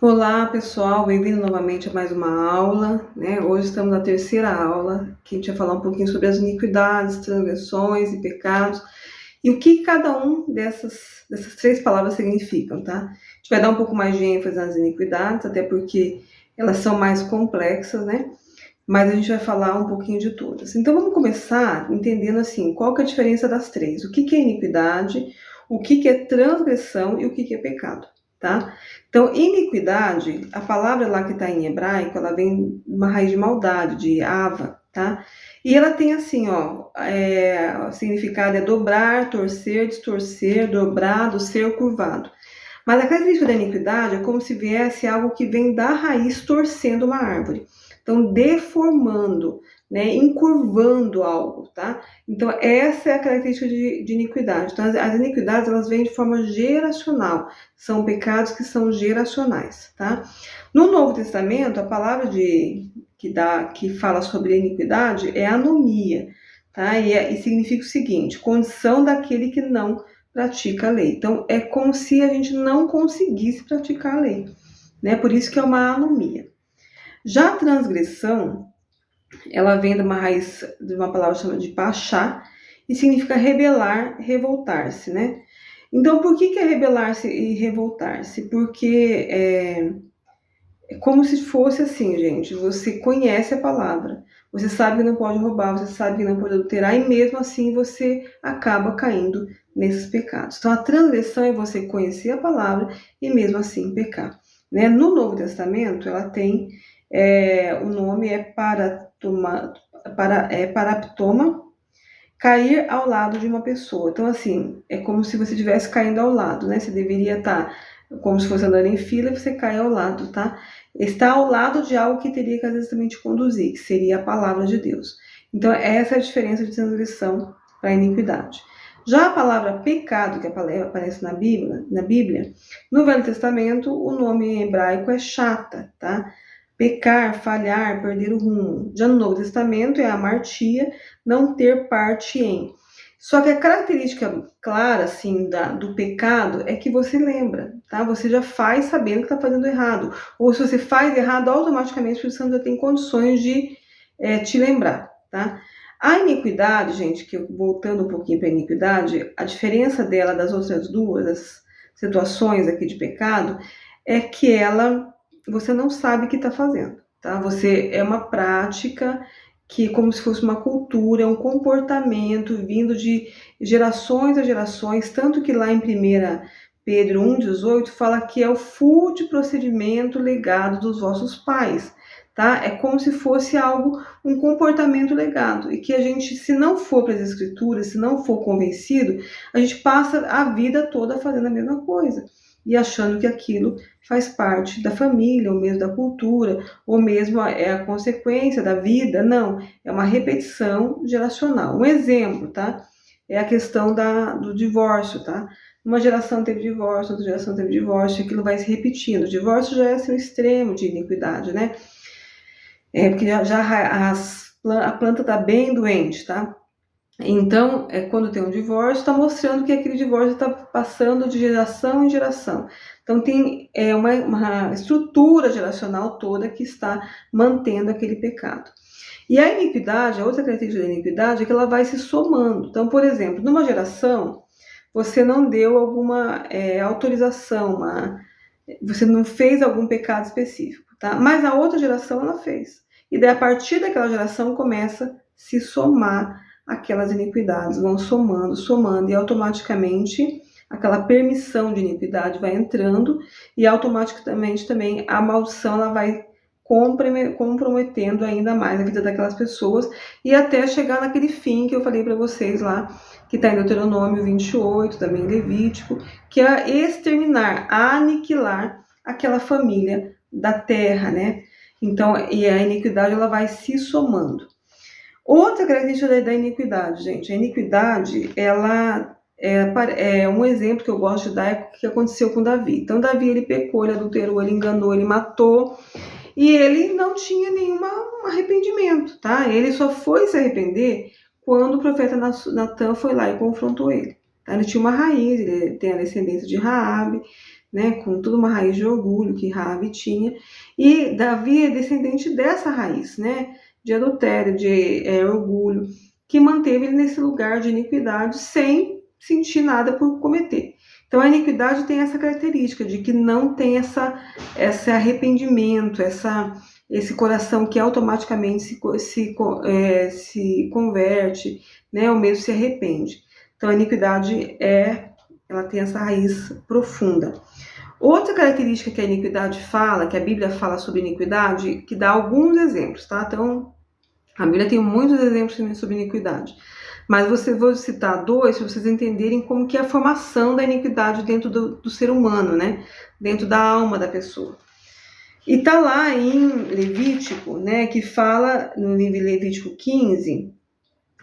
Olá, pessoal, bem-vindo novamente a mais uma aula, né? Hoje estamos na terceira aula, que a gente vai falar um pouquinho sobre as iniquidades, transgressões e pecados e o que cada um dessas três palavras significam, tá? A gente vai dar um pouco mais de ênfase nas iniquidades, até porque elas são mais complexas, né? Mas a gente vai falar um pouquinho de todas. Então vamos começar entendendo assim, qual que é a diferença das três? O que que é iniquidade, o que que é transgressão e o que que é pecado, tá? Então, iniquidade, a palavra lá que está em hebraico, ela vem de uma raiz de maldade, de ava, tá? E ela tem assim, ó, o significado é dobrar, torcer, distorcer, dobrado, ser curvado. Mas a característica da iniquidade é como se viesse algo que vem da raiz torcendo uma árvore. Então, deformando, né, encurvando algo, tá? Então, essa é a característica de iniquidade. Então, as iniquidades, elas vêm de forma geracional. São pecados que são geracionais, tá? No Novo Testamento, a palavra que fala sobre a iniquidade é anomia, tá? E significa o seguinte, condição daquele que não pratica a lei. Então, é como se a gente não conseguisse praticar a lei, né? Por isso que é uma anomia. Já a transgressão, ela vem de uma raiz, de uma palavra chamada de pachá, e significa rebelar, revoltar-se, né? Então, por que é rebelar-se e revoltar-se? Porque é como se fosse assim, gente, você conhece a palavra, você sabe que não pode roubar, você sabe que não pode adulterar, e mesmo assim você acaba caindo nesses pecados. Então, a transgressão é você conhecer a palavra e mesmo assim pecar, né? No Novo Testamento, ela tem, o nome é paraptoma, cair ao lado de uma pessoa. Então, assim, é como se você estivesse caindo ao lado, né? Você deveria estar como se fosse andando em fila e você cai ao lado, tá? Está ao lado de algo que teria que às vezes também te conduzir, que seria a palavra de Deus. Então, essa é a diferença de transgressão para iniquidade. Já a palavra pecado, que aparece na Bíblia, no Velho Testamento, o nome em hebraico é chata, tá? Pecar, falhar, perder o rumo. Já no Novo Testamento é amartia, não ter parte em. Só que a característica clara, assim, do pecado é que você lembra, tá? Você já faz sabendo que está fazendo errado. Ou se você faz errado, automaticamente o Espírito Santo já tem condições de te lembrar, tá? A iniquidade, gente, que voltando um pouquinho para a iniquidade, a diferença dela das outras duas as situações aqui de pecado é que você não sabe o que está fazendo, tá? Você é uma prática que é como se fosse uma cultura, um comportamento vindo de gerações a gerações, tanto que lá em 1 Pedro 1,18 fala que é o fútil procedimento legado dos vossos pais, tá? É como se fosse algo, um comportamento legado, e que a gente, se não for para as escrituras, se não for convencido, a gente passa a vida toda fazendo a mesma coisa e achando que aquilo faz parte da família, ou mesmo da cultura, ou mesmo é a consequência da vida. Não, é uma repetição geracional. Um exemplo, tá? É a questão do divórcio, tá? Uma geração teve divórcio, outra geração teve divórcio, aquilo vai se repetindo. O divórcio já é assim, um extremo de iniquidade, né? Porque a planta está bem doente, tá? Então, quando tem um divórcio, está mostrando que aquele divórcio está passando de geração em geração. Então, tem uma estrutura geracional toda que está mantendo aquele pecado. E a iniquidade, a outra característica da iniquidade é que ela vai se somando. Então, por exemplo, numa geração, você não deu alguma autorização, você não fez algum pecado específico, tá? Mas a outra geração, ela fez. E daí, a partir daquela geração, começa a se somar aquelas iniquidades, vão somando, somando, e automaticamente aquela permissão de iniquidade vai entrando, e automaticamente também a maldição ela vai comprometendo ainda mais a vida daquelas pessoas, e até chegar naquele fim que eu falei para vocês lá, que está em Deuteronômio 28, também em Levítico, que é exterminar, aniquilar aquela família da terra, né? Então, e a iniquidade ela vai se somando. Outra característica da iniquidade, gente, a iniquidade, ela um exemplo que eu gosto de dar é o que aconteceu com Davi. Então, Davi, ele pecou, ele adulterou, ele enganou, ele matou, e ele não tinha nenhum arrependimento, tá? Ele só foi se arrepender quando o profeta Natan foi lá e confrontou ele. Tá? Ele tinha uma raiz, ele tem a descendência de Raabe, né, com toda uma raiz de orgulho que Raabe tinha, e Davi é descendente dessa raiz, né, de adultério, de orgulho, que manteve ele nesse lugar de iniquidade sem sentir nada por cometer. Então a iniquidade tem essa característica de que não tem esse arrependimento, esse coração que automaticamente se converte, né, ou mesmo se arrepende. Então a iniquidade ela tem essa raiz profunda. Outra característica que a iniquidade fala, que a Bíblia fala sobre iniquidade, que dá alguns exemplos, tá? Então, a Bíblia tem muitos exemplos sobre iniquidade. Mas vou citar dois para vocês entenderem como que é a formação da iniquidade dentro do ser humano, né? Dentro da alma da pessoa. E tá lá em Levítico, né? Que fala, no livro Levítico 15,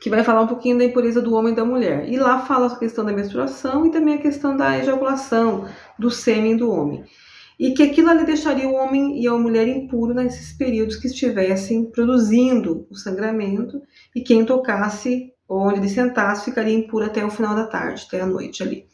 que vai falar um pouquinho da impureza do homem e da mulher. E lá fala a questão da menstruação e também a questão da ejaculação, do sêmen do homem. E que aquilo ali deixaria o homem e a mulher impuro nesses períodos que estivessem produzindo o sangramento, e quem tocasse ou onde ele sentasse ficaria impuro até o final da tarde, até a noite ali.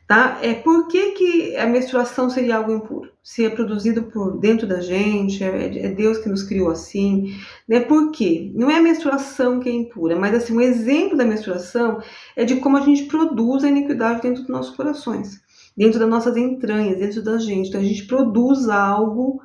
Tá? Por que a menstruação seria algo impuro? Se é produzido por dentro da gente, é Deus que nos criou assim, né? Por quê? Não é a menstruação que é impura, mas assim, um exemplo da menstruação é de como a gente produz a iniquidade dentro dos nossos corações, dentro das nossas entranhas, dentro da gente. Então a gente produz algo,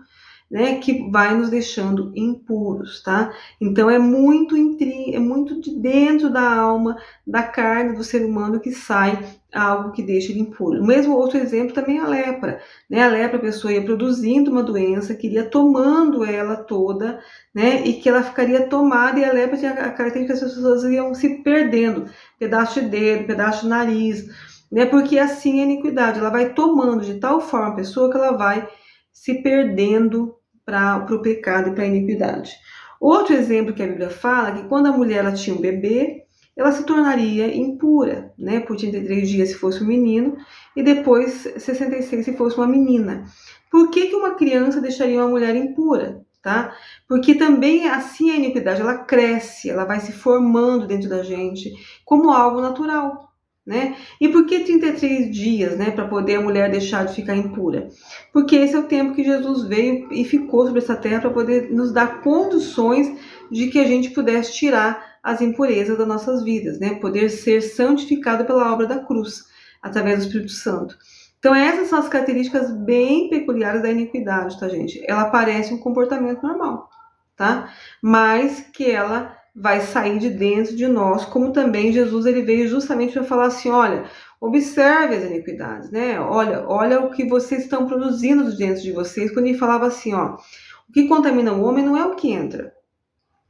né, que vai nos deixando impuros, tá? Então é muito de dentro da alma, da carne do ser humano que sai algo que deixa ele impuro. O mesmo outro exemplo também é a lepra, né? A lepra, a pessoa ia produzindo uma doença, que iria tomando ela toda, né? E que ela ficaria tomada, e a lepra tinha a característica que as pessoas iam se perdendo, pedaço de dedo, pedaço de nariz, né? Porque assim é a iniquidade, ela vai tomando de tal forma a pessoa que ela vai se perdendo para o pecado e para a iniquidade. Outro exemplo que a Bíblia fala é que quando a mulher ela tinha um bebê, ela se tornaria impura, né, por 33 dias se fosse um menino, e depois 66 se fosse uma menina. Por que uma criança deixaria uma mulher impura? Tá? Porque também assim a iniquidade, ela cresce, ela vai se formando dentro da gente como algo natural. Né? E por que 33 dias, né, para poder a mulher deixar de ficar impura? Porque esse é o tempo que Jesus veio e ficou sobre essa terra para poder nos dar condições de que a gente pudesse tirar as impurezas das nossas vidas, né? Poder ser santificado pela obra da cruz, através do Espírito Santo. Então essas são as características bem peculiares da iniquidade, tá, gente? Ela parece um comportamento normal, tá? Mas que ela vai sair de dentro de nós, como também Jesus ele veio justamente para falar assim, olha, observe as iniquidades, né? Olha o que vocês estão produzindo dentro de vocês. Quando ele falava assim, ó, o que contamina o homem não é o que entra,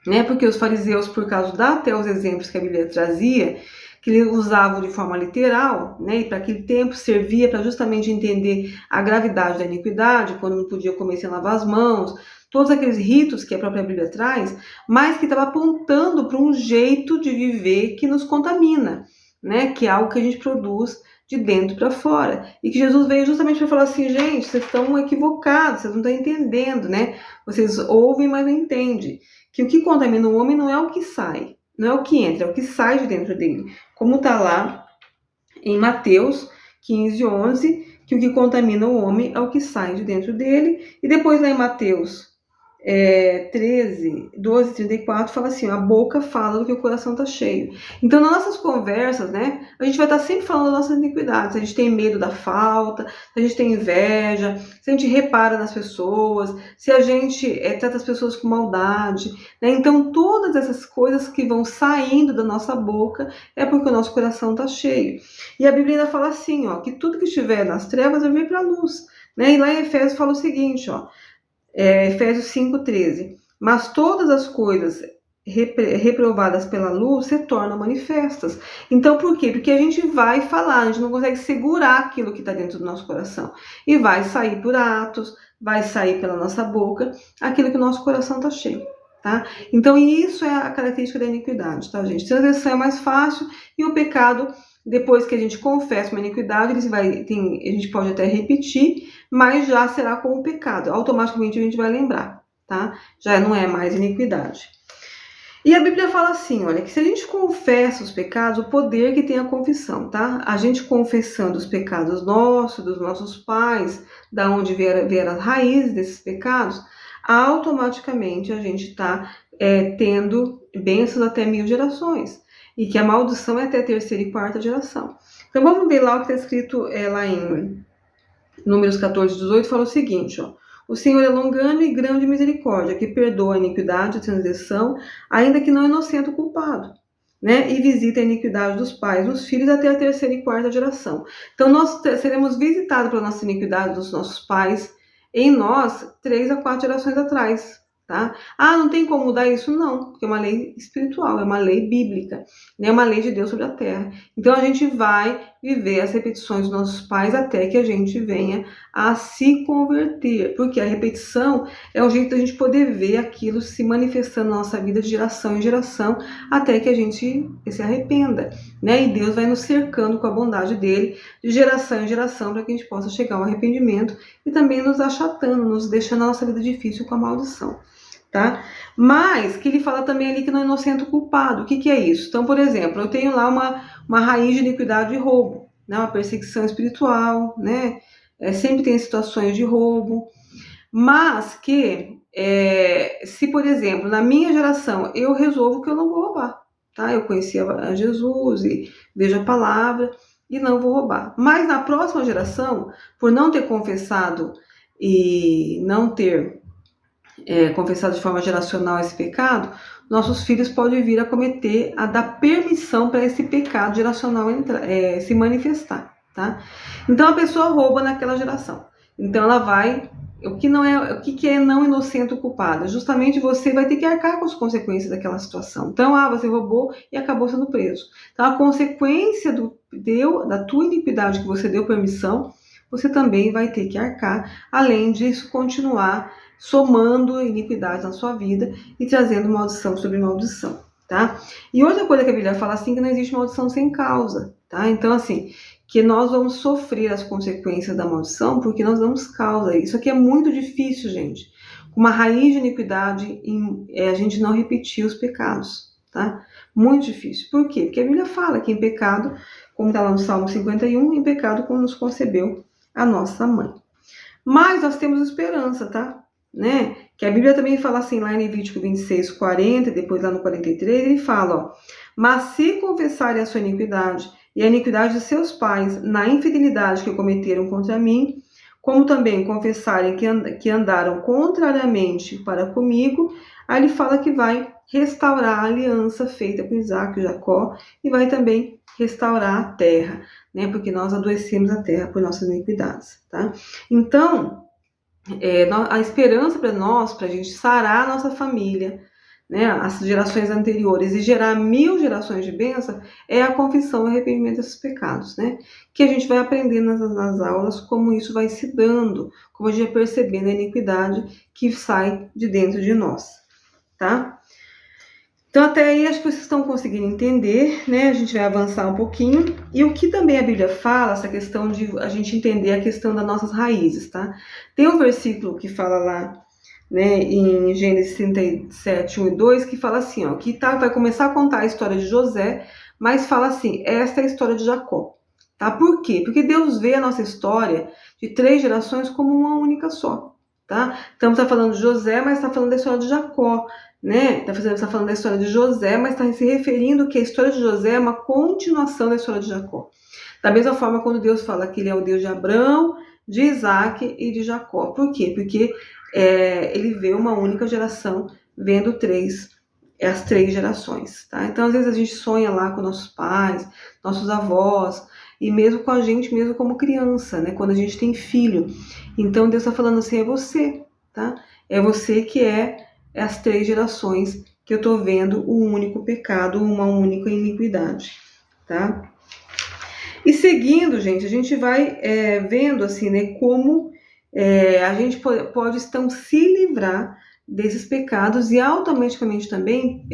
né? Porque os fariseus, por causa até os exemplos que a Bíblia trazia, que eles usavam de forma literal, né? E para aquele tempo servia para justamente entender a gravidade da iniquidade, quando não podia comer sem lavar as mãos, todos aqueles ritos que a própria Bíblia traz, mas que estava apontando para um jeito de viver que nos contamina, né? Que é algo que a gente produz de dentro para fora. E que Jesus veio justamente para falar assim, gente, vocês estão equivocados, vocês não estão entendendo, né? Vocês ouvem, mas não entendem. Que o que contamina o homem não é o que sai, não é o que entra, é o que sai de dentro dele. Como está lá em Mateus 15:11, que o que contamina o homem é o que sai de dentro dele. E depois lá em Mateus 13, 12, 34, fala assim, a boca fala do que o coração está cheio. Então, nas nossas conversas, né, a gente vai estar sempre falando das nossas iniquidades. Se a gente tem medo da falta, se a gente tem inveja, se a gente repara nas pessoas, se a gente trata as pessoas com maldade, né? Então, todas essas coisas que vão saindo da nossa boca é porque o nosso coração está cheio. E a Bíblia ainda fala assim, ó, que tudo que estiver nas trevas vai vir para a luz. Né? E lá em Efésios fala o seguinte, ó, Efésios 5:13, mas todas as coisas reprovadas pela luz se tornam manifestas. Então, por quê? Porque a gente vai falar, a gente não consegue segurar aquilo que está dentro do nosso coração. E vai sair por atos, vai sair pela nossa boca, aquilo que o nosso coração está cheio. Tá? Então, isso é a característica da iniquidade, tá, gente? Transgressão é mais fácil e o pecado, depois que a gente confessa uma iniquidade, a gente pode até repetir, mas já será como pecado. Automaticamente a gente vai lembrar, tá? Já não é mais iniquidade. E a Bíblia fala assim, olha, que se a gente confessa os pecados, o poder que tem a confissão, tá? A gente confessando os pecados nossos, dos nossos pais, da onde vieram as raízes desses pecados, automaticamente a gente está tendo bênçãos até 1000 gerações. E que a maldição é até a terceira e quarta geração. Então vamos ver lá o que está escrito lá em Números 14, 18, fala o seguinte, ó. O Senhor é longano e grande misericórdia, que perdoa a iniquidade e a transgressão, ainda que não é inocente o culpado, né? E visita a iniquidade dos pais, dos filhos, até a terceira e quarta geração. Então, nós seremos visitados pela nossa iniquidade dos nossos pais, em nós, 3 a 4 gerações atrás, tá? Ah, não tem como mudar isso? Não, porque é uma lei espiritual, é uma lei bíblica, né? É uma lei de Deus sobre a terra. Então, a gente vai viver as repetições dos nossos pais até que a gente venha a se converter, porque a repetição é o jeito da gente poder ver aquilo se manifestando na nossa vida de geração em geração, até que a gente se arrependa, né? E Deus vai nos cercando com a bondade dele, de geração em geração, para que a gente possa chegar ao arrependimento e também nos achatando, nos deixando a nossa vida difícil com a maldição. Tá? Mas que ele fala também ali que não é inocente o culpado. O que é isso? Então, por exemplo, eu tenho lá uma raiz de iniquidade e roubo, né? Uma perseguição espiritual, né? Sempre tem situações de roubo, mas que se, por exemplo, na minha geração eu resolvo que eu não vou roubar, tá? Eu conheci a Jesus e vejo a palavra e não vou roubar. Mas na próxima geração, por não ter confessado e não ter confessado de forma geracional esse pecado, nossos filhos podem vir a cometer, a dar permissão para esse pecado geracional se manifestar, tá? Então a pessoa rouba naquela geração. Então ela vai, o que é não inocente o culpado? Justamente você vai ter que arcar com as consequências daquela situação. Então, você roubou e acabou sendo preso. Então a consequência da tua iniquidade que você deu permissão, você também vai ter que arcar, além disso continuar somando iniquidades na sua vida e trazendo maldição sobre maldição, tá? E outra coisa que a Bíblia fala assim, que não existe maldição sem causa, tá? Então, assim, que nós vamos sofrer as consequências da maldição porque nós damos causa. Isso aqui é muito difícil, gente. Com uma raiz de iniquidade, a gente não repetir os pecados, tá? Muito difícil. Por quê? Porque a Bíblia fala que em pecado, como está lá no Salmo 51, em pecado como nos concebeu a nossa mãe. Mas nós temos esperança, tá? Né? Que a Bíblia também fala assim, lá em Levítico 26, 40, e depois lá no 43, ele fala, ó, mas se confessarem a sua iniquidade e a iniquidade de seus pais na infidelidade que cometeram contra mim, como também confessarem que andaram contrariamente para comigo, aí ele fala que vai restaurar a aliança feita com Isaac e Jacó e vai também restaurar a terra, né? Porque nós adoecemos a terra por nossas iniquidades, tá? Então, a esperança para nós, para a gente sarar a nossa família, né, as gerações anteriores e gerar 1000 gerações de bênção, é a confissão e arrependimento desses pecados, né? Que a gente vai aprendendo nas aulas como isso vai se dando, como a gente vai percebendo a iniquidade que sai de dentro de nós, tá? Então, até aí, acho que vocês estão conseguindo entender, né? A gente vai avançar um pouquinho. E o que também a Bíblia fala, essa questão de a gente entender a questão das nossas raízes, tá? Tem um versículo que fala lá, né, em Gênesis 37, 1 e 2, que fala assim, ó, que vai começar a contar a história de José, mas fala assim, esta é a história de Jacó, tá? Por quê? Porque Deus vê a nossa história de 3 gerações como uma única só, tá? Então, está falando de José, mas está falando da história de Jacó, né? Está falando da história de José, mas está se referindo que a história de José é uma continuação da história de Jacó. Da mesma forma, quando Deus fala que ele é o Deus de Abraão, de Isaac e de Jacó. Por quê? Porque ele vê uma única geração vendo as 3 gerações, tá? Então, às vezes a gente sonha lá com nossos pais, nossos avós, e mesmo com a gente, mesmo como criança, né? Quando a gente tem filho. Então, Deus está falando assim, é você, tá? É você que as 3 gerações que eu tô vendo um único pecado, uma única iniquidade, tá? E seguindo, gente, a gente vai vendo assim, né, como a gente pode então se livrar desses pecados e automaticamente também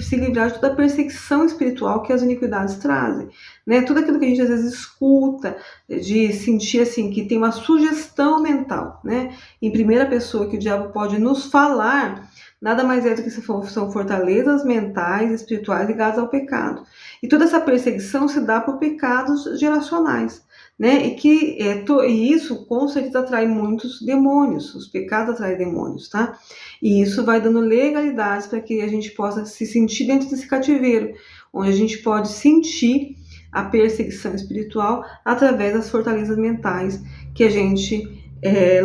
se livrar de toda a perseguição espiritual que as iniquidades trazem, né? Tudo aquilo que a gente às vezes escuta, de sentir assim que tem uma sugestão mental, né? Em primeira pessoa que o diabo pode nos falar, nada mais é do que são fortalezas mentais, espirituais ligadas ao pecado. E toda essa perseguição se dá por pecados geracionais, né? E isso com certeza atrai muitos demônios, os pecados atraem demônios, tá? E isso vai dando legalidades para que a gente possa se sentir dentro desse cativeiro, onde a gente pode sentir a perseguição espiritual através das fortalezas mentais que a gente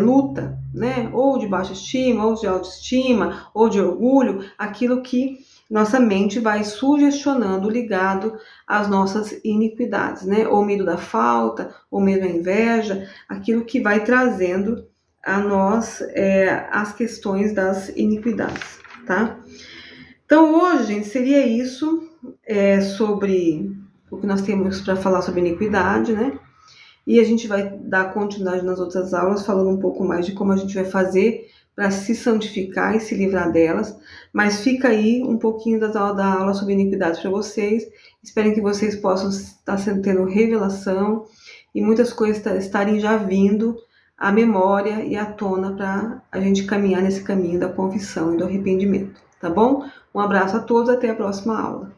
luta, né? Ou de baixa estima, ou de autoestima, ou de orgulho, aquilo que nossa mente vai sugestionando ligado às nossas iniquidades, né? Ou medo da falta, ou medo da inveja, aquilo que vai trazendo a nós as questões das iniquidades, tá? Então hoje, gente, seria isso sobre o que nós temos para falar sobre iniquidade, né? E a gente vai dar continuidade nas outras aulas, falando um pouco mais de como a gente vai fazer para se santificar e se livrar delas. Mas fica aí um pouquinho da aula sobre iniquidade para vocês. Espero que vocês possam estar tendo revelação e muitas coisas estarem já vindo à memória e à tona para a gente caminhar nesse caminho da confissão e do arrependimento, tá bom? Um abraço a todos, até a próxima aula.